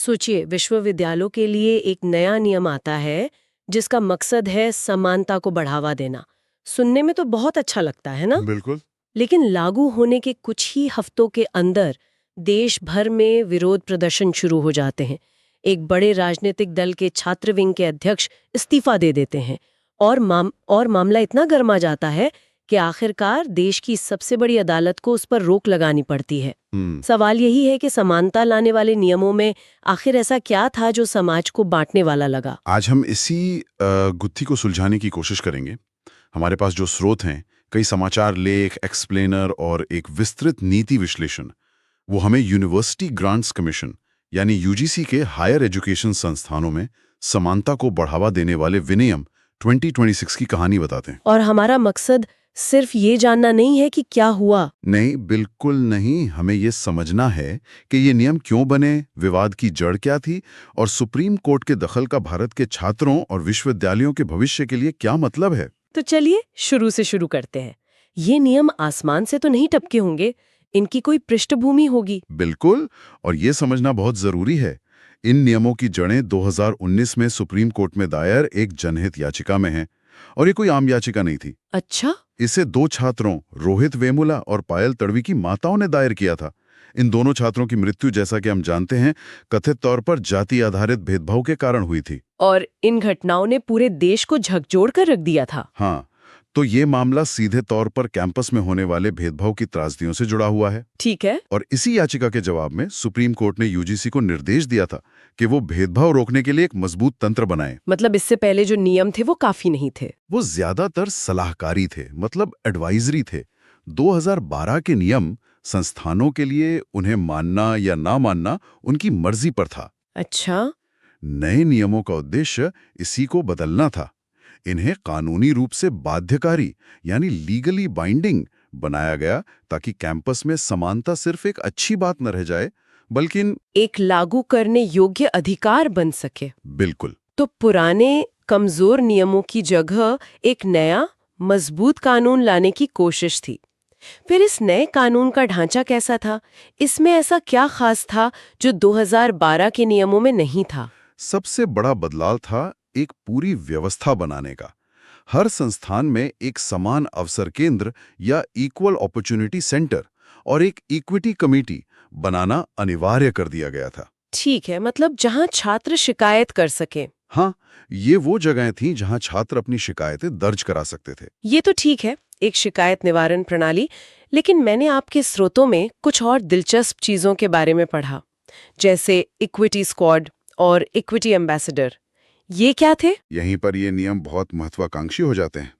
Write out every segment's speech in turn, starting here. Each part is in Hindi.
सोचिए, विश्वविद्यालयों के लिए एक नया नियम आता है जिसका मकसद है समानता को बढ़ावा देना। सुनने में तो बहुत अच्छा लगता है ना? बिल्कुल। लेकिन लागू होने के कुछ ही हफ्तों के अंदर देश भर में विरोध प्रदर्शन शुरू हो जाते हैं। एक बड़े राजनीतिक दल के छात्र विंग के अध्यक्ष इस्तीफा दे देते हैं और मामला इतना गर्मा जाता है कि आखिरकार देश की सबसे बड़ी अदालत को उस पर रोक लगानी पड़ती है। सवाल यही है कि समानता लाने वाले नियमों में आखिर ऐसा क्या था जो समाज को बांटने वाला लगा। आज हम इसी गुत्थी को सुलझाने की कोशिश करेंगे। हमारे पास जो स्रोत हैं, कई समाचार लेख, एक्सप्लेनर और एक विस्तृत नीति विश्लेषण, वो हमें यूनिवर्सिटी ग्रांट्स कमीशन यानी यूजीसी के हायर एजुकेशन संस्थानों में समानता को बढ़ावा देने वाले विनियम 2026 की कहानी बताते हैं। और हमारा मकसद सिर्फ ये जानना नहीं है कि क्या हुआ। नहीं, बिल्कुल नहीं। हमें ये समझना है कि ये नियम क्यों बने, विवाद की जड़ क्या थी और सुप्रीम कोर्ट के दखल का भारत के छात्रों और विश्वविद्यालयों के भविष्य के लिए क्या मतलब है। तो चलिए शुरू से शुरू करते हैं। ये नियम आसमान से तो नहीं टपके होंगे, इनकी कोई पृष्ठभूमि होगी। बिल्कुल, और ये समझना बहुत जरूरी है। इन नियमों की जड़ें 2019 में सुप्रीम कोर्ट में दायर एक जनहित याचिका में हैं, और ये कोई आम याचिका नहीं थी। अच्छा, इसे दो छात्रों, रोहित वेमुला और पायल तड़वी की माताओं ने दायर किया था। इन दोनों छात्रों की मृत्यु, जैसा कि हम जानते हैं, कथित तौर पर जाति आधारित भेदभाव के कारण हुई थी। और इन घटनाओं ने पूरे देश को झकझोर कर रख दिया था। हाँ, तो ये मामला सीधे तौर पर कैंपस में होने वाले भेदभाव की त्रासदियों से जुड़ा हुआ है। ठीक है। और इसी याचिका के जवाब में सुप्रीम कोर्ट ने यूजीसी को निर्देश दिया था कि वो भेदभाव रोकने के लिए एक मजबूत तंत्र बनाए। मतलब इससे पहले जो नियम थे वो काफी नहीं थे। वो ज्यादातर सलाहकारी थे, मतलब एडवाइजरी थे। 2012 के नियम संस्थानों के लिए उन्हें मानना या ना मानना उनकी मर्जी पर था। अच्छा, नए नियमों का उद्देश्य इसी को बदलना था। इन्हें कानूनी रूप से बाध्यकारी यानी लीगली बाइंडिंग बनाया गया, ताकि कैंपस में समानता सिर्फ एक अच्छी बात न रह जाए, बल्कि एक लागू करने योग्य अधिकार बन सके। बिल्कुल। तो पुराने कमजोर नियमों की जगह एक नया मजबूत कानून लाने की कोशिश थी। फिर इस नए कानून का ढांचा कैसा था? इसमें ऐसा क्या खास था जो 2012 के नियमों में नहीं था? सबसे बड़ा बदलाव था एक पूरी व्यवस्था बनाने का। हर संस्थान में एक समान अवसर केंद्र या इक्वल अपॉर्चुनिटी सेंटर और एक इक्विटी कमेटी बनाना अनिवार्य कर दिया गया था। ठीक है, मतलब जहां छात्र शिकायत कर सके। हाँ, ये वो जगहें थीं जहां छात्र अपनी शिकायतें दर्ज करा सकते थे। ये तो ठीक है, एक शिकायत निवारण प्रणाली। लेकिन मैंने आपके स्रोतों में कुछ और दिलचस्प चीजों के बारे में पढ़ा, जैसे इक्विटी स्क्वाड और इक्विटी एम्बेसडर। ये क्या थे? यहीं पर ये नियम बहुत महत्वाकांक्षी हो जाते हैं।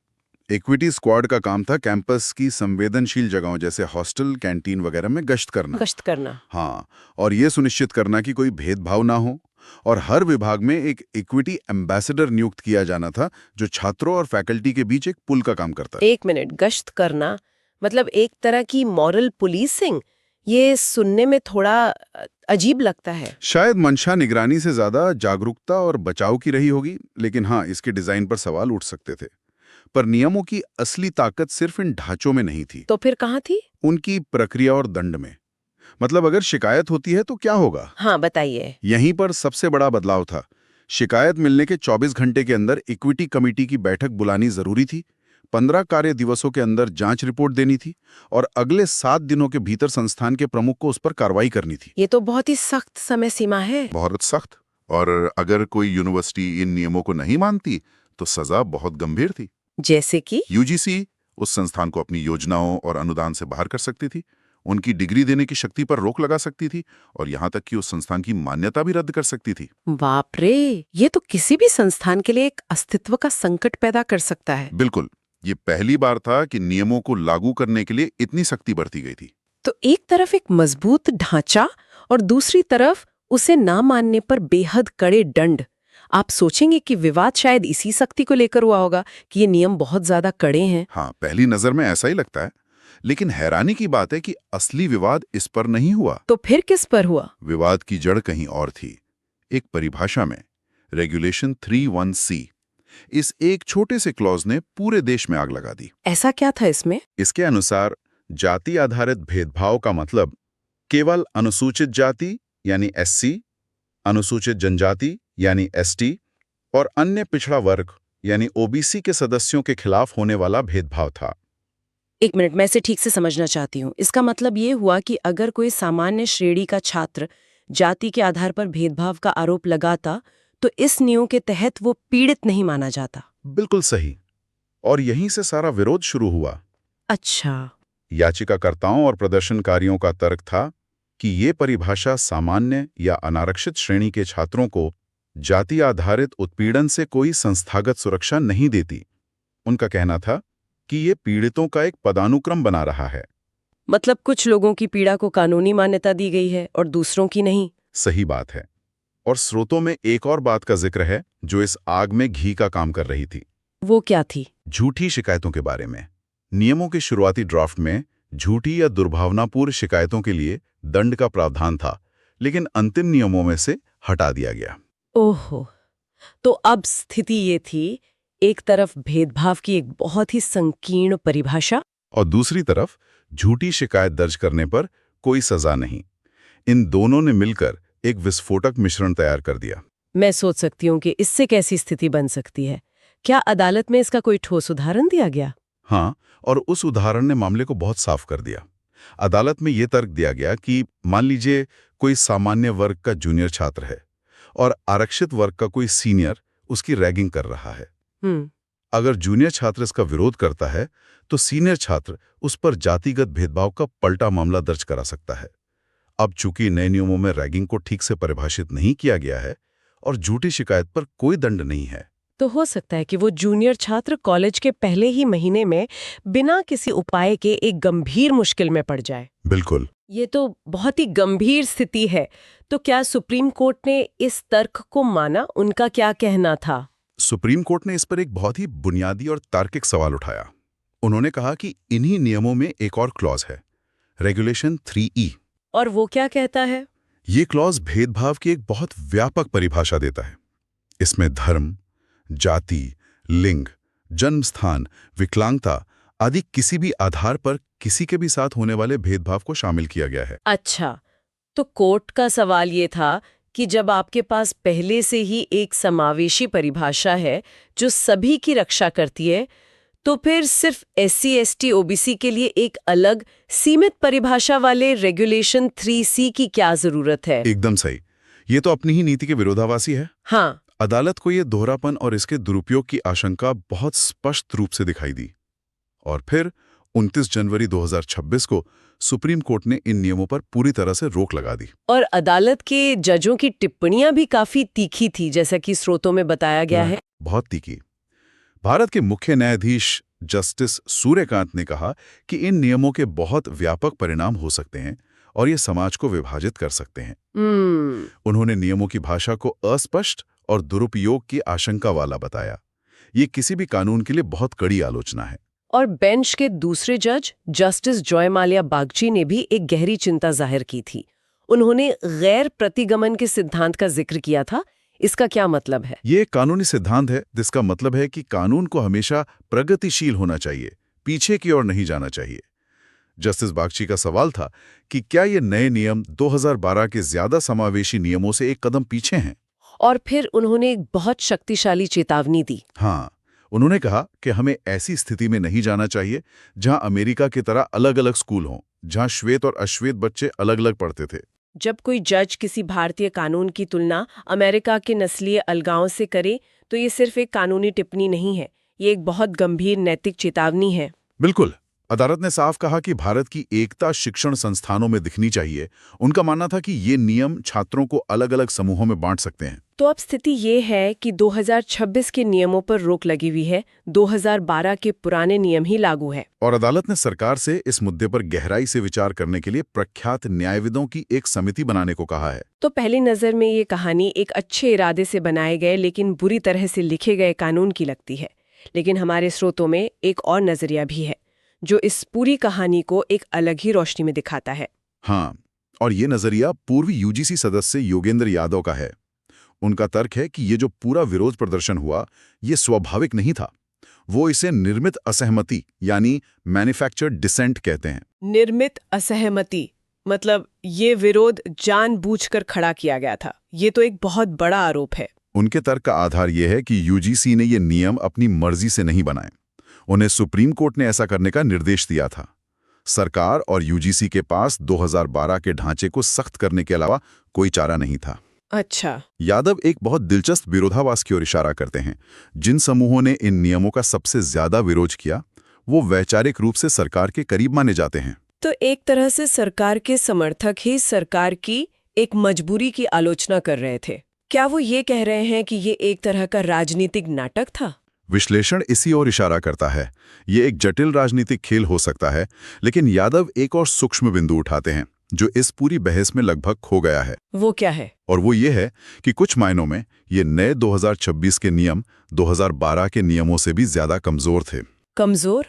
इक्विटी स्क्वाड का काम था कैंपस की संवेदनशील जगहों जैसे हॉस्टल, कैंटीन वगैरह में गश्त करना। हाँ, और ये सुनिश्चित करना कि कोई भेदभाव ना हो। और हर विभाग में एक इक्विटी एम्बेसडर नियुक्त किया जाना था, जो छात्रों और फैकल्टी के बीच एक पुल का काम करता है। एक मिनट, गश्त करना मतलब एक तरह की मॉरल पुलिसिंग? ये सुनने में थोड़ा अजीब लगता है। शायद मंशा निगरानी से ज्यादा जागरूकता और बचाव की रही होगी, लेकिन हाँ, इसके डिजाइन पर सवाल उठ सकते थे। पर नियमों की असली ताकत सिर्फ इन ढांचों में नहीं थी। तो फिर कहाँ थी? उनकी प्रक्रिया और दंड में। मतलब अगर शिकायत होती है तो क्या होगा? हाँ, बताइए। यहीं पर सबसे बड़ा बदलाव था। शिकायत मिलने के 24 घंटे के अंदर इक्विटी कमेटी की बैठक बुलानी जरूरी थी, 15 कार्य दिवसों के अंदर जांच रिपोर्ट देनी थी और अगले 7 दिनों के भीतर संस्थान के प्रमुख को उस पर कार्रवाई करनी थी। ये तो बहुत ही सख्त समय सीमा है। बहुत सख्त। और अगर कोई यूनिवर्सिटी इन नियमों को नहीं मानती तो सजा बहुत गंभीर थी। जैसे कि यूजीसी उस संस्थान को अपनी योजनाओं और अनुदान से बाहर कर सकती थी, उनकी डिग्री देने की शक्ति पर रोक लगा सकती थी और यहां तक कि उस संस्थान की मान्यता भी रद्द कर सकती थी। बाप रे, ये तो किसी भी संस्थान के लिए एक अस्तित्व का संकट पैदा कर सकता है। बिल्कुल, ये पहली बार था कि नियमों को लागू करने के लिए इतनी सख्ती बरती गई थी। तो एक तरफ एक मजबूत ढांचा और दूसरी तरफ उसे ना मानने पर बेहद कड़े दंड। आप सोचेंगे कि विवाद शायद इसी सख्ती को लेकर हुआ होगा कि ये नियम बहुत ज्यादा कड़े हैं। हाँ, पहली नजर में ऐसा ही लगता है, लेकिन हैरानी की बात है कि असली विवाद इस पर नहीं हुआ। तो फिर किस पर हुआ? विवाद की जड़ कहीं और थी। एक परिभाषा में, रेगुलेशन 31C, इस एक छोटे से क्लॉज ने पूरे देश में आग लगा दी। ऐसा क्या था इसमें? इसके अनुसार जाति आधारित भेदभाव का मतलब केवल अनुसूचित जाति यानी SC, अनुसूचित जनजाति यानी एसटी और अन्य पिछड़ा वर्ग यानी ओबीसी के सदस्यों के खिलाफ होने वाला भेदभाव था। एक मिनट, मैं इसे ठीक से समझना चाहती हूँ। इसका मतलब ये हुआ कि अगर कोई सामान्य श्रेणी का छात्र जाति के आधार पर भेदभाव का आरोप लगाता तो इस नियम के तहत वो पीड़ित नहीं माना जाता। बिल्कुल सही। और यहीं से सारा विरोध शुरू हुआ। अच्छा। याचिकाकर्ताओं और प्रदर्शनकारियों का तर्क था कि ये परिभाषा सामान्य या अनारक्षित श्रेणी के छात्रों को जाति आधारित उत्पीड़न से कोई संस्थागत सुरक्षा नहीं देती। उनका कहना था कि ये पीड़ितों का एक पदानुक्रम बना रहा है। मतलब कुछ लोगों की पीड़ा को कानूनी मान्यता दी गई है और दूसरों की नहीं। सही बात है। और स्रोतों में एक और बात का जिक्र है जो इस आग में घी का काम कर रही थी। वो क्या थी? झूठी शिकायतों के बारे में। नियमों के शुरुआती ड्राफ्ट में झूठी या दुर्भावनापूर्ण शिकायतों के लिए दंड का प्रावधान था, लेकिन अंतिम नियमों में से हटा दिया गया। ओहो, तो अब स्थिति ये थी, एक तरफ भेदभाव की एक बहुत ही संकीर्ण परिभाषा और दूसरी तरफ झूठी शिकायत दर्ज करने पर कोई सजा नहीं। इन दोनों ने मिलकर एक विस्फोटक मिश्रण तैयार कर दिया। मैं सोच सकती हूँ कि इससे कैसी स्थिति बन सकती है। क्या अदालत में इसका कोई ठोस उदाहरण दिया गया? हाँ, और उस उदाहरण ने मामले को बहुत साफ कर दिया। अदालत में यह तर्क दिया गया कि मान लीजिए कोई सामान्य वर्ग का जूनियर छात्र है और आरक्षित वर्ग का कोई सीनियर उसकी रैगिंग कर रहा है। अगर जूनियर छात्र इसका विरोध करता है तो सीनियर छात्र उस पर जातिगत भेदभाव का पलटा मामला दर्ज करा सकता है। अब चूंकि नए नियमों में रैगिंग को ठीक से परिभाषित नहीं किया गया है और झूठी शिकायत पर कोई दंड नहीं है, तो हो सकता है कि वो जूनियर छात्र कॉलेज के पहले ही महीने में बिना किसी उपाय के एक गंभीर मुश्किल में पड़ जाए। बिल्कुल। ये तो बहुत ही गंभीर स्थिति है। तो क्या सुप्रीम कोर्ट ने इस तर्क को माना? उनका क्या कहना था? सुप्रीम कोर्ट ने इस पर एक बहुत ही बुनियादी और तार्किक सवाल उठाया। उन्होंने कहा कि इन्हीं नियमों में एक और क्लॉज है, रेगुलेशन 3E। और वो क्या कहता है? ये क्लॉज भेदभाव की एक बहुत व्यापक परिभाषा देता है। इसमें धर्म, जाति, लिंग, जन्म स्थान, विकलांगता आदि किसी भी आधार पर किसी के भी साथ होने वाले भेदभाव को शामिल किया गया है। अच्छा, तो कोर्ट का सवाल ये था कि जब आपके पास पहले से ही एक समावेशी परिभाषा है जो सभी की रक्षा करती है, तो फिर सिर्फ SC, ST, OBC के लिए एक अलग सीमित परिभाषा वाले रेगुलेशन 3C की क्या जरूरत है? एकदम सही। ये तो अपनी ही नीति के विरोधाभासी है। हाँ। अदालत को ये दोहरापन और इसके दुरुपयोग की आशंका बहुत स्पष्ट रूप से दिखाई दी और फिर 29 जनवरी 2026 को सुप्रीम कोर्ट ने इन नियमों पर पूरी तरह से रोक लगा दी। और अदालत के जजों की टिप्पणियां भी काफी तीखी थी, जैसा कि स्रोतों में बताया गया है। बहुत तीखी। भारत के मुख्य न्यायाधीश जस्टिस सूर्यकांत ने कहा कि इन नियमों के बहुत व्यापक परिणाम हो सकते हैं और ये समाज को विभाजित कर सकते हैं। उन्होंने नियमों की भाषा को अस्पष्ट और दुरुपयोग की आशंका वाला बताया। ये किसी भी कानून के लिए बहुत कड़ी आलोचना है। और बेंच के दूसरे जज जस्टिस जॉयमाल्या बागची ने भी एक गहरी चिंता जाहिर की थी। उन्होंने गैर प्रतिगमन के सिद्धांत का जिक्र किया था। इसका क्या मतलब है? ये कानूनी सिद्धांत है जिसका मतलब है कि कानून को हमेशा प्रगतिशील होना चाहिए, पीछे की ओर नहीं जाना चाहिए। जस्टिस बागची का सवाल था कि क्या ये नए नियम 2012 के ज्यादा समावेशी नियमों से एक कदम पीछे हैं? और फिर उन्होंने एक बहुत शक्तिशाली चेतावनी दी। हाँ, उन्होंने कहा कि हमें ऐसी स्थिति में नहीं जाना चाहिए जहां अमेरिका की तरह अलग अलग स्कूल हों, जहां श्वेत और अश्वेत बच्चे अलग अलग पढ़ते थे। जब कोई जज किसी भारतीय कानून की तुलना अमेरिका के नस्लीय अलगाव से करे तो ये सिर्फ एक कानूनी टिप्पणी नहीं है, ये एक बहुत गंभीर नैतिक चेतावनी है। बिल्कुल। अदालत ने साफ कहा कि भारत की एकता शिक्षण संस्थानों में दिखनी चाहिए। उनका मानना था कि ये नियम छात्रों को अलग अलग समूहों में बांट सकते हैं। तो अब स्थिति ये है कि 2026 के नियमों पर रोक लगी हुई है, 2012 के पुराने नियम ही लागू है। और अदालत ने सरकार से इस मुद्दे पर गहराई से विचार करने के लिए प्रख्यात न्यायविदों की एक समिति बनाने को कहा है। तो पहली नजर में ये कहानी एक अच्छे इरादे से बनाए गए लेकिन बुरी तरह से लिखे गए कानून की लगती है, लेकिन हमारे स्रोतों में एक और नजरिया भी है जो इस पूरी कहानी को एक अलग ही रोशनी में दिखाता है। हाँ, और ये नजरिया पूर्वी यूजीसी सदस्य योगेंद्र यादव का है। उनका तर्क है कि ये जो पूरा विरोध प्रदर्शन हुआ, ये स्वाभाविक नहीं था। वो इसे निर्मित असहमति यानी मैन्युफैक्चर्ड डिसेंट कहते हैं। निर्मित असहमति, मतलब ये विरोध जानबूझकर खड़ा किया गया था, ये तो एक बहुत बड़ा आरोप है। उनके तर्क का आधार यह है कि यूजीसी ने ये नियम अपनी मर्जी से नहीं बनाए। उन्हें सुप्रीम कोर्ट ने ऐसा करने का निर्देश दिया था। सरकार और यूजीसी के पास 2012 के ढांचे को सख्त करने के अलावा कोई चारा नहीं था। अच्छा। यादव एक बहुत दिलचस्प विरोधाभास की ओर इशारा करते हैं। जिन समूहों ने इन नियमों का सबसे ज्यादा विरोध किया वो वैचारिक रूप से सरकार के करीब माने जाते हैं। तो एक तरह से सरकार के समर्थक ही सरकार की एक मजबूरी की आलोचना कर रहे थे। क्या वो ये कह रहे हैं कि ये एक तरह का राजनीतिक नाटक था? विश्लेषण इसी ओर इशारा करता है। ये एक जटिल राजनीतिक खेल हो सकता है, लेकिन यादव एक और सूक्ष्म बिंदु उठाते हैं जो इस पूरी बहस में लगभग खो गया है। वो क्या है? और वो ये है कि कुछ मायनों में ये नए 2026 के नियम 2012 के नियमों से भी ज्यादा कमजोर थे। कमजोर?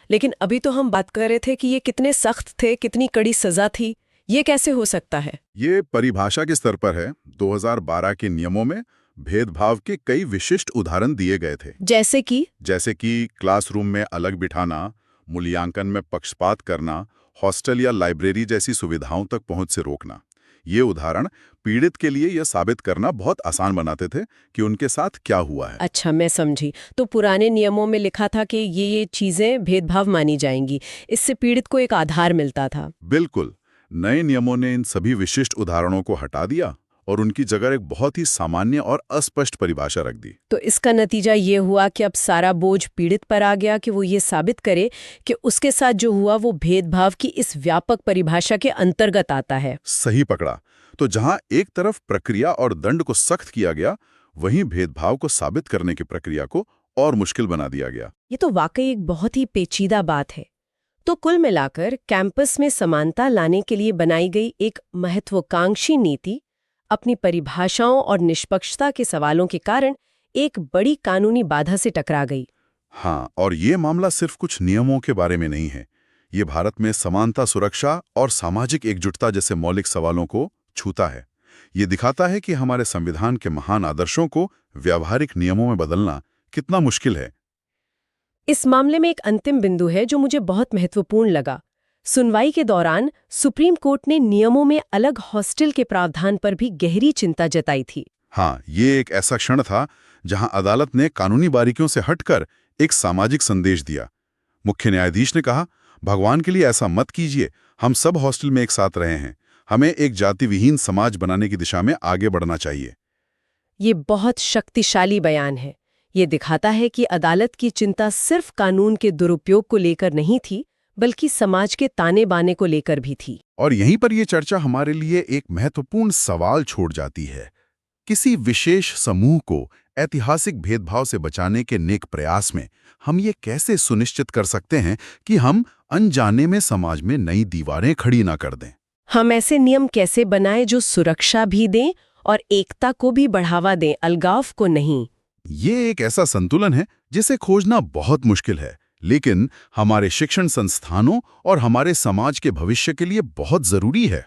लेकिन अभी तो हम बात कर रहे थे कि ये कितने सख्त थे, कितनी कड़ी सजा थी। ये कैसे हो सकता है? ये परिभाषा के स्तर पर है। 2012 के नियमों में भेदभाव के कई विशिष्ट उदाहरण दिए गए थे। जैसे कि क्लासरूम में अलग बिठाना, मूल्यांकन में पक्षपात करना, हॉस्टल या लाइब्रेरी जैसी सुविधाओं तक पहुंच से रोकना। ये उदाहरण पीड़ित के लिए यह साबित करना बहुत आसान बनाते थे कि उनके साथ क्या हुआ है। अच्छा, मैं समझी। तो पुराने नियमों में लिखा था कि ये चीजें भेदभाव मानी जाएंगी। इससे पीड़ित को एक आधार मिलता था। बिल्कुल। नए नियमों ने इन सभी विशिष्ट उदाहरणों को हटा दिया और उनकी जगह एक बहुत ही सामान्य और अस्पष्ट परिभाषा रख दी। तो इसका नतीजा ये हुआ कि अब सारा बोझ पीड़ित पर आ गया कि वो ये साबित करे कि उसके साथ जो हुआ वो भेदभाव की इस व्यापक परिभाषा के अंतर्गत आता है। सही पकड़ा। तो जहां एक तरफ प्रक्रिया और दंड को सख्त किया गया, वहीं भेदभाव को साबित करने की प्रक्रिया को और मुश्किल बना दिया गया। ये तो वाकई एक बहुत ही पेचीदा बात है। तो कुल मिलाकर कैंपस में समानता लाने के लिए बनाई गई एक महत्वाकांक्षी नीति अपनी परिभाषाओं और निष्पक्षता के सवालों के कारण एक बड़ी कानूनी बाधा से टकरा गई। हाँ, और ये मामला सिर्फ कुछ नियमों के बारे में नहीं है। ये भारत में समानता, सुरक्षा और सामाजिक एकजुटता जैसे मौलिक सवालों को छूता है। ये दिखाता है कि हमारे संविधान के महान आदर्शों को व्यावहारिक नियमों में बदलना कितना मुश्किल है। इस मामले में एक अंतिम बिंदु है जो मुझे बहुत महत्वपूर्ण लगा। सुनवाई के दौरान सुप्रीम कोर्ट ने नियमों में अलग हॉस्टल के प्रावधान पर भी गहरी चिंता जताई थी। हाँ, ये एक ऐसा क्षण था जहां अदालत ने कानूनी बारीकियों से हटकर एक सामाजिक संदेश दिया। मुख्य न्यायाधीश ने कहा, भगवान के लिए ऐसा मत कीजिए, हम सब हॉस्टल में एक साथ रहे हैं, हमें एक जाति विहीन समाज बनाने की दिशा में आगे बढ़ना चाहिए। ये बहुत शक्तिशाली बयान है। ये दिखाता है कि अदालत की चिंता सिर्फ कानून के दुरुपयोग को लेकर नहीं थी, बल्कि समाज के ताने बाने को लेकर भी थी। और यहीं पर यह चर्चा हमारे लिए एक महत्वपूर्ण सवाल छोड़ जाती है। किसी विशेष समूह को ऐतिहासिक भेदभाव से बचाने के नेक प्रयास में हम ये कैसे सुनिश्चित कर सकते हैं कि हम अनजाने में समाज में नई दीवारें खड़ी ना कर दें? हम ऐसे नियम कैसे बनाएं जो सुरक्षा भी दें और एकता को भी बढ़ावा दें, अलगाव को नहीं? ये एक ऐसा संतुलन है जिसे खोजना बहुत मुश्किल है, लेकिन हमारे शिक्षण संस्थानों और हमारे समाज के भविष्य के लिए बहुत जरूरी है।